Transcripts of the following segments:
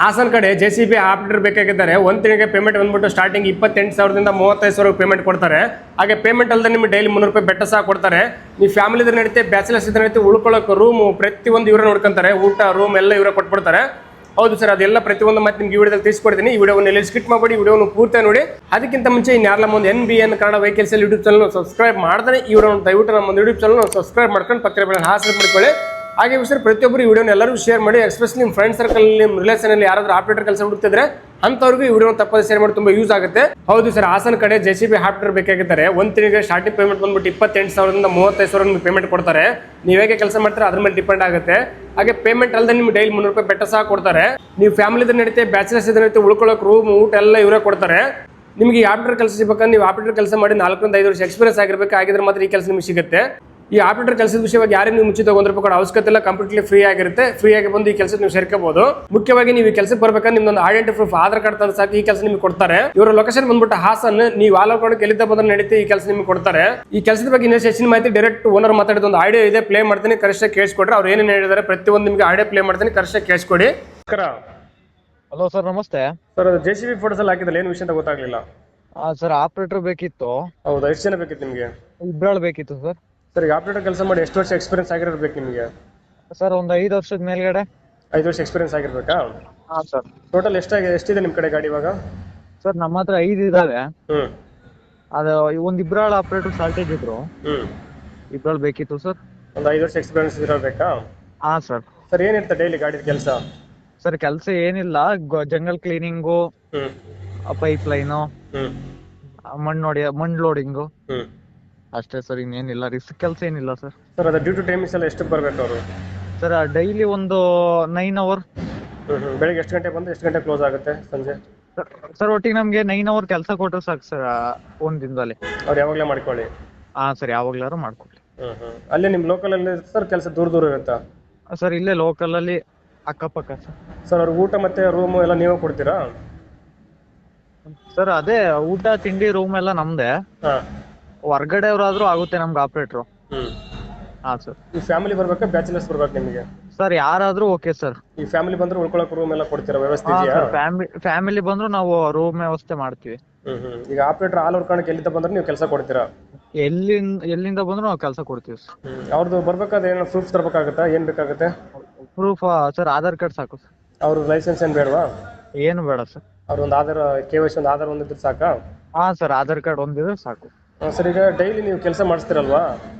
ಹಾಸನ ಕಡೆ JCB operator ಬೇಕಾಗಿದ್ದಾರೆ. ಒಂದು ತಿಂಗಳಿಗೆ ಪೇಮೆಂಟ್ ಬಂದ್ಬಿಟ್ಟು ಸ್ಟಾರ್ಟಿಂಗ್ 28,000ದಿಂದ 35,000 ಪೇಮೆಂಟ್ ಕೊಡ್ತಾರೆ. ಹಾಗೆ ಪೇಮೆಂಟ್ ಅಲ್ಲದೆ ನಿಮಗೆ ಡೈಲಿ 300 ರೂಪಾಯಿ ಬೆಟ್ಟ ಸಹ ಕೊಡ್ತಾರೆ. ನೀವು ಫ್ಯಾಮಿಲಿ ಇದ್ರೆ ನಡೀತೆ, ಬ್ಯಾಚಲರ್ಸ್ ಇದ್ರೆ ನಡೀತೆ, ಉಳ್ಕೊಳ್ಳೋಕೆ ರೂಮು ಪ್ರತಿಯೊಂದು ಇವರೇ ನೋಡ್ಕೊಂತಾರೆ. ಊಟ ರೂಮ್ ಎಲ್ಲ ಇವರೇ ಕೊಟ್ಬಿಡ್ತಾರೆ. ಹೌದು ಸರ್, ಅದೆಲ್ಲ ಪ್ರತಿಯೊಂದು ಮತ್ತೆ ನಿಮ್ಗೆ ಈ ವಿಡಿಯೋದಲ್ಲಿ ತಿಳಿಸ್ಕೊಡ್ತೀನಿ. ಈ ವಿಡಿಯೋವನ್ನು ಎಲ್ಲಿ ಸ್ಕಿಪ್ ಮಾಡಬೇಡಿ, ಈ ವಿಡಿಯೋವನ್ನು ಪೂರ್ತಿ ನೋಡಿ. ಅದಕ್ಕಿಂತ ಮುಂಚೆ ಇನ್ಯಾರಲ್ಲ ಒಂದು NBN Kannada vehicles YouTube channel subscribe ಮಾಡ್ತಾರೆ. ಈ ವಿಡಿಯೋವನ್ನು ದಯವಿಟ್ಟು ನಮ್ಮ ಒಂದು ಯೂಟ್ಯೂಬ್ ಚಾನಲ್ ಸಬ್ಸ್ಕ್ರೈಬ್ ಮಾಡ್ಕೊಂಡು ಪಕ್ಕದ ಬೆಲೆ ಹಾಸನ ಮಾಡ್ಕೊಳ್ಳಿ. ಹಾಗೆ ಸರ್ ಪ್ರತಿಯೊಬ್ಬರು ಈ ವಿಡಿಯೋನ ಎಲ್ಲರೂ ಶೇರ್ ಮಾಡಿ. ಎಸ್ಪೆಷಲಿ ನಿಮ್ಮ ಫ್ರೆಂಡ್ ಸರ್ಕಲ್, ನಿಮ್ಮ ರಿಲೇಷನಲ್ಲಿ ಯಾರಾದರೂ ಆಪರೇಟರ್ ಕೆಲಸ ಹುಡುಕ್ತಿದ್ರೆ ಅಂಥವ್ರಿಗೂ ಈ ವಿಡಿಯೋನ ತಪ್ಪದೆ ಶೇರ್ ಮಾಡಿ, ತುಂಬ ಯೂಸ್ ಆಗುತ್ತೆ. ಹೌದು ಸರ್, ಹಾಸನ ಕಡೆ JCB ಆಪರೇಟರ್ ಬೇಕಾಗಿದ್ದಾರೆ. ಒಂದು ತಿಂಗಳಿಗೆ ಸ್ಟಾರ್ಟಿಂಗ್ ಪೇಮೆಂಟ್ ಬಂದ್ಬಿಟ್ಟು 28,000ದಿಂದ 35,000 ನಿಮಗೆ ಪೇಮೆಂಟ್ ಕೊಡ್ತಾರೆ. ನೀವು ಹೇಗೆ ಕೆಲಸ ಮಾಡ್ತಾರೆ ಅದ್ರ ಮೇಲೆ ಡಿಪೆಂಡ್ ಆಗುತ್ತೆ. ಹಾಗೆ ಪೇಮೆಂಟ್ ಅಲ್ಲದೆ ನಿಮ್ಗೆ ಡೈಲಿ 300 ರೂಪಾಯಿ ಬೆಟ್ಟ ಸಹ ಕೊಡ್ತಾರೆ. ನೀವು ಫ್ಯಾಮಿಲಿ ಇದ್ರೆ ನಡೀತೆ, ಬ್ಯಾಚಲರ್ಸ್ ಇದ್ರೆ ನಡೀತೆ, ಉಳ್ಕೊಳ್ಳೋಕೆ ರೂಮ್ ಊಟ ಎಲ್ಲ ಇವರೇ ಕೊಡ್ತಾರೆ. ನಿಮಗೆ ಈ ಆಪರೇಟರ್ ಕೆಲಸ ಸಿಗಬೇಕಂದ್ರೆ ನೀವು ಆಪರೇಟರ್ ಕೆಲಸ ಮಾಡಿ 4ರಿಂದ 5 ವರ್ಷ ಎಕ್ಸ್ಪೀರಿಯನ್ಸ್ ಆಗಿರಬೇಕು. ಆಗಿದ್ರೆ ಮಾತ್ರ ಈ ಕೆಲಸ ನಿಮಗೆ ಸಿಗುತ್ತೆ. ಈ ಆಪರೇಟರ್ ಕೆಲಸದ ವಿಷಯವಾಗಿ ಯಾರೇ ನೀವು ಮುಂಚಿತ 1 ರೂಪಾಯಿ ಕೂಡ ಅವಶ್ಯಕತೆ ಇಲ್ಲ, ಕಂಪ್ಲೀಟ್ಲಿ ಫ್ರೀ ಆಗಿರುತ್ತೆ. ಫ್ರೀ ಆಗಿ ಬಂದು ಈ ಕೆಲಸ ನೀವು ಸೇರ್ಕೋಬಹುದು. ಮುಖ್ಯವಾಗಿ ನೀವು ಈ ಕೆಲಸಕ್ಕೆ ಬರ್ಬೇಕಾದ್ರೆ ನಿಮ್ದೊಂದು ಐಡೆಂಟಿ ಪ್ರೂಫ್ ಆಧಾರ್ ಕಾರ್ಡ್ ತಂದು ಸಾಕು ಈ ಕೆಲಸ ನಿಮಗೆ ಕೊಡ್ತಾರೆ. ಇವರ ಲೊಕೇಶನ್ ಬಂದ್ಬಿಟ್ಟು ಹಾಸನ್. ನೀವು ಆಲೋಕಣಕ್ಕೆ ಎಲ್ಲಿದ್ದ ಬಂದ್ರೆ ನಡೀತೆ, ಈ ಕೆಲಸ ನಿಮಗೆ ಕೊಡ್ತಾರೆ. ಈ ಕೆಲಸದ ಬಗ್ಗೆ ಇನ್ನಷ್ಟು ಹೆಚ್ಚಿನ ಮಾಹಿತಿ ಡೈರೆಕ್ಟ್ ಓನರ್ ಮಾತಾಡಿದ ಒಂದು ಆಡಿಯೋ ಇದೆ, ಪ್ಲೇ ಮಾಡ್ತೀನಿ, ಕರೆಕ್ಟಾಗಿ ಕೇಳಿಸ್ಕೊಡ್ರಿ. ಅವ್ರು ಏನೇನು ಹೇಳಿದ್ದಾರೆ ಪ್ರತಿಯೊಂದು ನಿಮಗೆ ಆಡಿಯೋ ಪ್ಲೇ ಮಾಡ್ತೀನಿ, ಕರೆಕ್ಟಾಗಿ ಕೇಳಿಸ್ಕೊಡಿ. ಹಲೋ ಸರ್, ನಮಸ್ತೆ ಸರ್, JCB ಫೋಟೋಸ್ ಅಲ್ಲಿ ಹಾಕಿದ್ರೆ ಏನು ವಿಷಯ ಅಂತ ಗೊತ್ತಾಗ್ಲಿಲ್ಲ. ಸರ್ ಆಪರೇಟರ್ ಬೇಕಿತ್ತು. ಹೌದಾ, ಎಷ್ಟು ಜನ ಬೇಕಿತ್ತು ನಿಮಗೆ? ಇಬ್ಬರು ಬೇಕಿತ್ತು ಸರ್. ಸರ್, ಈಗ ಆಪರೇಟರ್ ಕೆಲಸ ಮಾಡಿ ಎಷ್ಟು ವರ್ಷ ಎಕ್ಸ್ಪೀರಿಯನ್ಸ್ ಆಗಿರಬೇಕು ನಿಮಗೆ? ಸರ್ ಒಂದು 5 ವರ್ಷದ ಮೇಲ್ಗಡೆ. 5 ವರ್ಷ ಎಕ್ಸ್ಪೀರಿಯನ್ಸ್ ಆಗಿರ್ಬೇಕಾ? ಹಾಂ ಸರ್. ಟೋಟಲ್ ಎಷ್ಟಿದೆ ನಿಮ್ಮ ಕಡೆ ಗಾಡಿ ಇವಾಗ? ಸರ್ ನಮ್ಮ ಹತ್ರ 5 ಇದಾವೆ. ಹ್ಮ್ ಅದು ಒಂದು ಇಬ್ಬರಾಳು ಆಪರೇಟರ್ ಶಾರ್ಟೇಜ್ ಇದ್ರು. ಇಬ್ಬರಾಳು ಬೇಕಿತ್ತು ಸರ್. ಒಂದು 5 ವರ್ಷ ಎಕ್ಸ್ಪೀರಿಯನ್ಸ್ ಇರಬೇಕಾ? ಹಾಂ ಸರ್. ಸರ್, ಏನಿರುತ್ತೆ ಡೈಲಿ ಗಾಡಿ ಕೆಲಸ? ಸರ್ ಕೆಲಸ ಏನಿಲ್ಲ, ಜಂಗಲ್ ಕ್ಲೀನಿಂಗು, ಪೈಪ್ ಲೈನು, ಮಣ್ಣು ಲೋಡಿಂಗು ಅಷ್ಟೇ ಸರ್. ಇನ್ನೇನಿಲ್ಲ, ರಿಸ್ಕ್ ಕೆಲಸ ಏನಿಲ್ಲ ಸರ್. ಸರ್, ಅದು ಡ್ಯೂಟಿ ಟೈಮಿಂಗ್ಸ್ ಎಲ್ಲ ಎಷ್ಟಕ್ಕೆ ಬರಬೇಕು ಅವರು? ಸರ್ ಡೈಲಿ ಒಂದು 9 ಅವರ್. ಬೆಳಿಗ್ಗೆ ಎಷ್ಟು ಗಂಟೆ ಬಂದು ಎಷ್ಟು ಗಂಟೆ ಕ್ಲೋಸ್ ಆಗುತ್ತೆ ಸಂಜೆ? ಸರ್ ಒಟ್ಟಿಗೆ ನಮಗೆ 9 ಅವರ್ ಕೆಲಸ ಕೊಟ್ಟರೆ ಸಾಕು ಸರ್ ಒಂದು ದಿನದಲ್ಲಿ. ಅವ್ರು ಯಾವಾಗಲೇ ಮಾಡ್ಕೊಳ್ಳಿ? ಹಾಂ ಸರ್, ಯಾವಾಗ್ಲಾರು ಮಾಡ್ಕೊಡ್ಲಿ. ಅಲ್ಲೇ ನಿಮ್ಮ ಲೋಕಲಲ್ಲಿ ಸರ್ ಕೆಲಸ ದೂರ ಇರುತ್ತಾ? ಸರ್ ಇಲ್ಲೇ ಲೋಕಲಲ್ಲಿ ಅಕ್ಕಪಕ್ಕ ಸರ್. ಸರ್, ಅವ್ರಿಗೆ ಊಟ ಮತ್ತೆ ರೂಮು ಎಲ್ಲ ನೀವೇ ಕೊಡ್ತೀರಾ? ಸರ್ ಅದೇ ಊಟ ತಿಂಡಿ ರೂಮ್ ಎಲ್ಲ ನಮ್ದೇ. ಹೊರ್ಗಡೆ ಅವ್ರಾದ್ರೂ ಆಗುತ್ತೆ ನಮ್ಗೆ ಆಪರೇಟ್ರು. ಹಾಂ ಸರ್. ಈ ಫ್ಯಾಮಿಲಿ ಬರ್ಬೇಕಾ ಬ್ಯಾಚಲರ್ಸ್ ಬರ್ಬೇಕು ನಿಮಗೆ? ಸರ್ ಯಾರಾದ್ರೂ ಓಕೆ ಸರ್. ಈ ಫ್ಯಾಮಿಲಿ ಬಂದ್ರೆ ಉಳ್ಕೊಳಕ್ಕೆ ರೂಮ್ ಎಲ್ಲ ಕೊಡ್ತೀರಾ, ವ್ಯವಸ್ಥೆ ಇದೆಯಾ? ಫ್ಯಾಮಿಲಿ ಬಂದ್ರು ನಾವು ರೂಮ್ ವ್ಯವಸ್ಥೆ ಮಾಡ್ತೀವಿ. ಈಗ ಆಪರೇಟರ್ ಆಲ್ ಓವರ್ ಕಣಕ್ಕೆ ಎಲ್ಲಿಂದ ಬಂದ್ರೆ ನೀವು ಕೆಲಸ ಕೊಡ್ತೀರಾ? ಎಲ್ಲಿಂದ ಬಂದ್ರು ನಾವು ಕೆಲಸ ಕೊಡ್ತೀವಿ ಸರ್. ಅವ್ರದ್ದು ಬರ್ಬೇಕಾದ್ರೆ ಏನೋ ಪ್ರೂಫ್ ತರಬೇಕಾಗುತ್ತಾ? ಏನ್ ಬೇಕಾಗುತ್ತೆ ಪ್ರೂಫ್? ಸರ್ ಆಧಾರ್ ಕಾರ್ಡ್ ಸಾಕು ಸರ್. ಅವ್ರ ಲೈಸೆನ್ಸ್ ಏನ್ ಬೇಡವಾ? ಏನು ಬೇಡ ಸರ್. ಅವ್ರ ಒಂದು ಆಧಾರ್ KYC ಒಂದು ಆಧಾರ್ ಒಂದಿದ್ರೆ ಸಾಕಾ? ಹಾಂ ಸರ್, ಆಧಾರ್ ಕಾರ್ಡ್ ಒಂದಿದ್ರೆ ಸಾಕು. ಸರ್, ಈಗ ಡೈಲಿ ನೀವು ಕೆಲಸ ಮಾಡಿಸ್ತಿರಲ್ವಾ,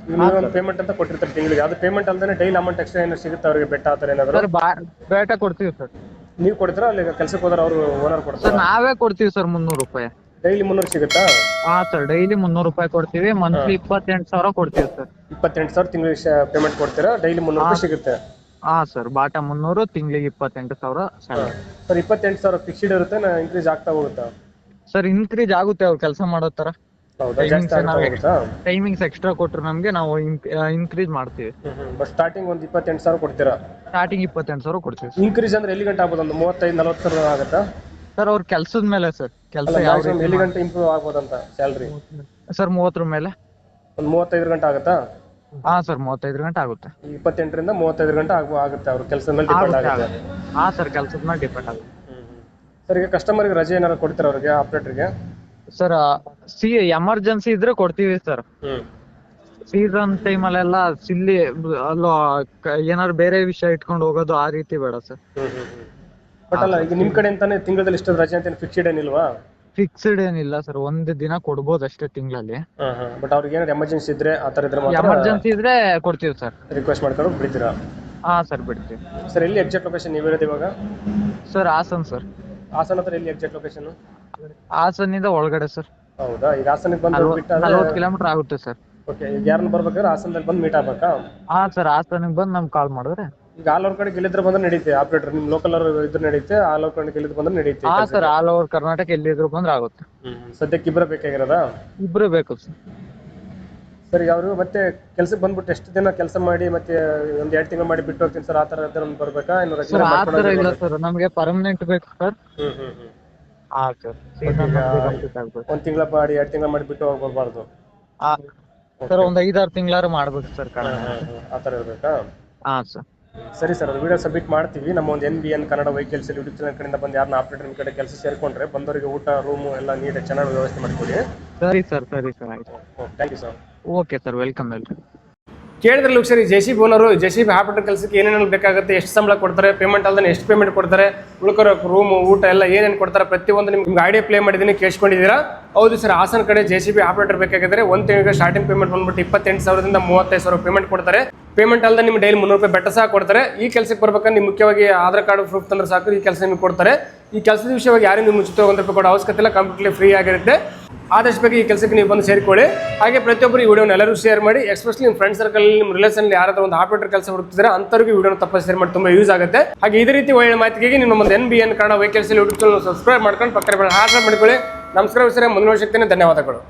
ಒಂದು ಪೇಮೆಂಟ್ ಅಂತ ಕೊಟ್ಟಿರ್ತಾರೆ ತಿಂಗಳಿಗೆ. ಅದು ಪೇಮೆಂಟ್ ಅಲ್ಲದೆ ಡೈಲಿ ಅಮೌಂಟ್ ಎಕ್ಸ್ಟ್ರಾ ಏನು ಸಿಗುತ್ತೆ ಅವ್ರಿಗೆ, ಬೆಟ್ಟ ಆ ಥರ ಏನಾದ್ರು? ಸರ್ ಬೇಟ ಕೊಡ್ತೀವಿ ಸರ್. ನೀವು ಕೊಡ್ತೀರಾ ಅಲ್ಲಿ ಕೆಲಸಕ್ಕೆ ಹೋದ್ರೆ ಅವರು ಓನರ್ ಕೊಡ್ತಾರೆ? ಸರ್ ನಾವೇ ಕೊಡ್ತೀವಿ ಸರ್. 300 ರೂಪಾಯಿ ಡೈಲಿ 300 ಸಿಗುತ್ತಾ? ಹಾಂ ಸರ್, ಡೈಲಿ 300 ರೂಪಾಯಿ ಕೊಡ್ತೀವಿ. ಮಂತ್ಲಿ 28,000 ಕೊಡ್ತೀವಿ ಸರ್. 28,000 ತಿಂಗಳಿಗೆ ಪೇಮೆಂಟ್ ಕೊಡ್ತೀರಾ, ಡೈಲಿ 300 ರೂಪಾಯಿ ಸಿಗುತ್ತೆ? ಹಾಂ ಸರ್, ಬಾಟ 300, ತಿಂಗಳಿಗೆ 28,000 ಸ್ಯಾಲರಿ. ಸರ್, 28,000 ಫಿಕ್ಸ್ಡ್ ಇರುತ್ತೆ, ಇನ್ಕ್ರೀಸ್ ಆಗ್ತಾ ಹೋಗುತ್ತಾ? ಸರ್ ಇನ್ಕ್ರೀಸ್ ಆಗುತ್ತೆ ಅವ್ರು ಕೆಲಸ ಮಾಡೋ ಥರ. ಹೌದಾ, ಜಾಸ್ತಿ ಆಗ್ತಾ ಹೋಗುತ್ತಾ? ಟೈಮಿಂಗ್ಸ್ ಎಕ್ಸ್ಟ್ರಾ ಕೊಟ್ಟರೆ ನಮಗೆ ನಾವು ಇನ್ಕ್ರೀಸ್ ಮಾಡ್ತೀವಿ. ಬಟ್ ಸ್ಟಾರ್ಟಿಂಗ್ ಒಂದು 28,000 ಕೊಡ್ತೀರಾ? ಸ್ಟಾರ್ಟಿಂಗ್ 28,000 ಕೊಡ್ತೀವಿ. ಇನ್ಕ್ರೀಸ್ ಅಂದ್ರೆ ಎಲ್ಲಿ ಗಂಟೆ ಆಗ್ಬೋದು? ಒಂದು 35,000-40,000 ಆಗುತ್ತಾ? ಸರ್ ಅವ್ರ ಕೆಲಸದ ಮೇಲೆ ಸರ್. ಕೆಲಸ ಎಲ್ಲಿ ಗಂಟೆ ಇಂಪ್ರೂವ್ ಆಗ್ಬೋದಂತ ಸ್ಯಾಲ್ರಿ? ಸರ್ 30 ಮೇಲೆ. ಒಂದು 35 ಗಂಟೆ ಆಗುತ್ತಾ? ಹಾಂ ಸರ್, 35 ಗಂಟೆ ಆಗುತ್ತೆ. 28ರಿಂದ 35 ಗಂಟೆ ಆಗುತ್ತೆ. ಅವ್ರ ಕೆಲಸದ ಮೇಲೆ ಡಿಪೆಂಡ್ ಆಗುತ್ತೆ. ಹಾಂ ಸರ್, ಕೆಲಸದ ಮೇಲೆ ಡಿಪೆಂಡ್ ಆಗುತ್ತೆ. ಸರ್, ಈಗ ಕಸ್ಟಮರ್ಗೆ ರಜೆ ಏನಾದ್ರು ಕೊಡ್ತೀರಾ ಅವ್ರಿಗೆ, ಆಪರೇಟರ್ಗೆ? ಸರ್ ಎಮರ್ಜೆನ್ಸಿ ಇದ್ರೆ ಕೊಡ್ತೀವಿ ಸರ್. ಸೀಸನ್ ಟೈಮಲ್ಲೆಲ್ಲ ಸಿಲ್ಲಿ ಅಲ್ಲೋ ಏನಾದ್ರು ಬೇರೆ ವಿಷಯ ಇಟ್ಕೊಂಡು ಹೋಗೋದು ಆ ರೀತಿ ಬೇಡ ಸರ್. ಬಟ್ ಅಲ್ಲ, ಈಗ ನಿಮ್ ಕಡೆ ಅಂತಾನೆ ತಿಂಗಳಲ್ಲಿ ಇಷ್ಟು ರಜೆ ಅಂತ ಫಿಕ್ಸ್ಡ್ ಏನಿಲ್ವಾ? ಫಿಕ್ಸ್ಡ್ ಏನಿಲ್ಲ ಸರ್, ಒಂದು ದಿನ ಕೊಡ್ಬೋದು ಅಷ್ಟೇ ತಿಂಗಳಲ್ಲಿ. ಬಟ್ ಅವ್ರಿಗೆ ಏನಾದ್ರು ಎಮರ್ಜೆನ್ಸಿ ಇದ್ರೆ ಆ ಥರ ಇದ್ರೆ ಎಮರ್ಜೆನ್ಸಿ ಇದ್ರೆ ಕೊಡ್ತೀವಿ ಸರ್. ರಿಕ್ವೆಸ್ಟ್ ಮಾಡ್ಕೊಂಡು ಬಿಡ್ತೀರಾ? ಹಾಂ ಸರ್, ಬಿಡ್ತೀವಿ. ಸರ್, ಎಲ್ಲಿ ಎಕ್ಸಾಕ್ಟ್ ಲೊಕೇಶನ್ ನೀವು ಇರೋದು ಇವಾಗ? Sir Haasan sir. ಹಾಸನ ಹತ್ರ ಎಲ್ಲಿ ಎಕ್ಸಾಕ್ಟ್ ಲೊಕೇಶನ್? ಹಾಸನಿಂದ ಒಳಗಡೆ ಸರ್. ಹೌದಾ, ಈಗ ಹಾಸನಕ್ಕೆ ಬಂದು 40 ಕಿಲೋಮೀಟರ್ ಆಗುತ್ತೆ ಸರ್. ಓಕೆ, ಈಗ ಯಾರನ್ನ ಬರ್ಬೇಕಾದ್ರೆ ಹಾಸನದಲ್ಲಿ ಬಂದು ಮೀಟ್ ಆಗ್ಬೇಕಾ? ಹಾಂ ಸರ್, ಹಾಸನಿಗೆ ಬಂದು ನಮ್ಗೆ ಕಾಲ್ ಮಾಡಿದ್ರೆ. ಈಗ ಆಲ್ ಓವರ್ ಕಡೆ ಗೆಲ್ಲಿದ್ರೆ ಬಂದ್ರೆ ನಡೀತೆ ಆಪರೇಟರ್, ನಿಮ್ ಲೋಕಲ್ ಇದ್ರೆ ನಡೀತೆ, ಆಲ್ ಓವರ್ ಕಡೆ ಗೆಲ್ಲಿದ್ರೆ ಬಂದ್ರೆ ನಡೀತೆ? ಹಾಂ ಸರ್, ಆಲ್ ಓವರ್ ಕರ್ನಾಟಕ ಎಲ್ಲಿದ್ರು ಬಂದ್ರೆ ಆಗುತ್ತೆ. ಸದ್ಯಕ್ಕೆ ಇಬ್ಬರ ಬೇಕಾಗಿರೋದಾ? ಇಬ್ರು ಬೇಕು ಸರ್. ಸರ್, ಈಗ ಅವರು ಮತ್ತೆ ಕೆಲ್ಸಕ್ಕೆ ಬಂದ್ಬಿಟ್ಟು ಎಷ್ಟು ದಿನ ಕೆಲಸ ಮಾಡಿ ಮತ್ತೆ ಒಂದ್ 2 ತಿಂಗಳು ಮಾಡಿ ಬಿಟ್ಟು ಹೋಗ್ತೀನಿ ಸರ್, ಆ ಥರ ಇದ್ರೆ ಬರ್ಬೇಕಾ? ಇನ್ನು ಸರ್ ಆ ಥರ ಇಲ್ಲ ಸರ್, ನಮಗೆ ಪರ್ಮನೆಂಟ್ ಬೇಕು ಸರ್. ಹಾಂ ಸರ್, 1 ತಿಂಗಳ ಮಾಡಿ 2 ತಿಂಗಳ ಮಾಡಿ ಬಿಟ್ಟು ಹೋಗ್ಬಾರ್ದು? ಸರ್ ಒಂದು 5-6 ತಿಂಗಳಾರು ಮಾಡ್ಬೇಕು ಸರ್. ಆ ಥರ ಇರ್ಬೇಕಾ? ಹಾಂ ಸರ್. ಸರಿ ಸರ್, ಅದು ವಿಡಿಯೋ ಸಬ್ಮಿಟ್ ಮಾಡ್ತೀವಿ. ನಮ್ಮ ಒಂದು NBN Kannada vehicles YouTube channel ಕಡೆಯಿಂದ ಬಂದು ಯಾರನ್ನ ಆಪರೇಟರ್ ನಿಮ್ಮ ಕಡೆ ಕೆಲಸ ಸೇರಿಕೊಂಡ್ರೆ ಬಂದವರಿಗೆ ಊಟ ರೂಮು ಎಲ್ಲ ನೀಟಾಗಿ ಚೆನ್ನಾಗಿ ವ್ಯವಸ್ಥೆ ಮಾಡಿಕೊಡಿ. ಸರಿ ಸರ್ ಆಯ್ತು. Thank you sir. Okay sir, welcome. ಕೇಳಿದ್ರಲ್ಲ ಸರಿ, JCB ಓನರು JCB ಆಪರೇಟರ್ ಕೆಲಸಕ್ಕೆ ಏನೇನು ಬೇಕಾಗುತ್ತೆ, ಎಷ್ಟು ಸಂಬಳ ಕೊಡ್ತಾರೆ, ಪೇಮೆಂಟ್ ಅಲ್ಲದೆ ಎಷ್ಟು ಪೇಮೆಂಟ್ ಕೊಡ್ತಾರೆ, ಉಳ್ಕೊರೋ ರೂಮು ಊಟ ಎಲ್ಲ ಏನೇನು ಕೊಡ್ತಾರೆ ಪ್ರತಿಯೊಂದು ನಿಮ್ಗೆ ಐಡಿಯಾ ಪ್ಲೇ ಮಾಡಿದ್ದೀನಿ, ಕೇಳಿಸ್ಕೊಂಡಿದ್ದೀರಾ. ಹೌದು ಸರ್, ಹಾಸನ ಕಡೆ JCB ಆಪರೇಟರ್ ಬೇಕಾಗಿದ್ರೆ ಒಂದು ತಿಂಗಳಿಗೆ ಸ್ಟಾರ್ಟಿಂಗ್ ಪೇಮೆಂಟ್ ಬಂದ್ಬಿಟ್ಟು 28,000ದಿಂದ 35,000 ಪೇಮೆಂಟ್ ಕೊಡ್ತಾರೆ. ಪೇಮೆಂಟ್ ಅಲ್ಲದೆ ನಿಮ್ಗೆ ಡೈಲಿ 300 ರೂಪಾಯಿ ಬೆಟ್ಟ ಸಹ ಕೊಡ್ತಾರೆ. ಈ ಕೆಲಸಕ್ಕೆ ಬರ್ಬೇಕಂದ್ರೆ ನೀವು ಮುಖ್ಯವಾಗಿ ಆಧಾರ್ ಕಾರ್ಡ್ ಪ್ರೂಫ್ ತಂದ್ರೆ ಸಾಕು, ಈ ಕೆಲಸ ನಿಮ್ಗೆ ಕೊಡ್ತಾರೆ. ಈ ಕೆಲಸದ ವಿಷಯವಾಗಿ ಯಾರು ನೀವು ಮುಂಚಿತ 1 ರೂಪಾಯಿ ಕೊಡೋ ಅವಶ್ಯಕತೆ ಇಲ್ಲ, ಕಂಪ್ಲೀಟ್ಲಿ ಫ್ರೀ ಆಗಿರುತ್ತೆ. ಆದಷ್ಟು ಬೇಗ ಈ ಕೆಲಸಕ್ಕೆ ನೀವು ಬಂದು ಸೇರಿಕೊಳ್ಳಿ. ಹಾಗೆ ಪ್ರತಿಯೊಬ್ಬರು ಈ ವಿಡಿಯೋನ ಎಲ್ಲರೂ ಶೇರ್ ಮಾಡಿ, ಎಸ್ಪೆಷಲಿ ನಿಮ್ಮ ಫ್ರೆಂಡ್ ಸರ್ಕಲ್, ನಿಮ್ಮ ರಿಲೇಷನ್ ಯಾರಾದ್ರೂ ಒಂದು ಆಪರೇಟರ್ ಕೆಲಸ ಹುಡುಕ್ತಿದ್ರೆ ಅಂಥವ್ರಿಗೆ ವಿಡಿಯೋನ ತಪ್ಪು ಶೇರ್ ಮಾಡಿ, ತುಂಬ ಯೂಸ್ ಆಗುತ್ತೆ. ಹಾಗೆ ಇದೇ ರೀತಿ ಒಳ್ಳೆ ಮಾಹಿತಿಗೆ ನಿಮ್ಮ ಒಂದು NBN Kannada vehicles YouTube channel subscribe ಮಾಡ್ಕೊಂಡು ಪಕ್ಕದ ಹಾರ್ಟ್ ಮಾಡ್ಕೊಳ್ಳಿ. ನಮಸ್ಕಾರ ವೀಕ್ಷಕರೇ, ಮುಂದಿನ ಸಿಗ್ತೇನೆ. ಧನ್ಯವಾದಗಳು.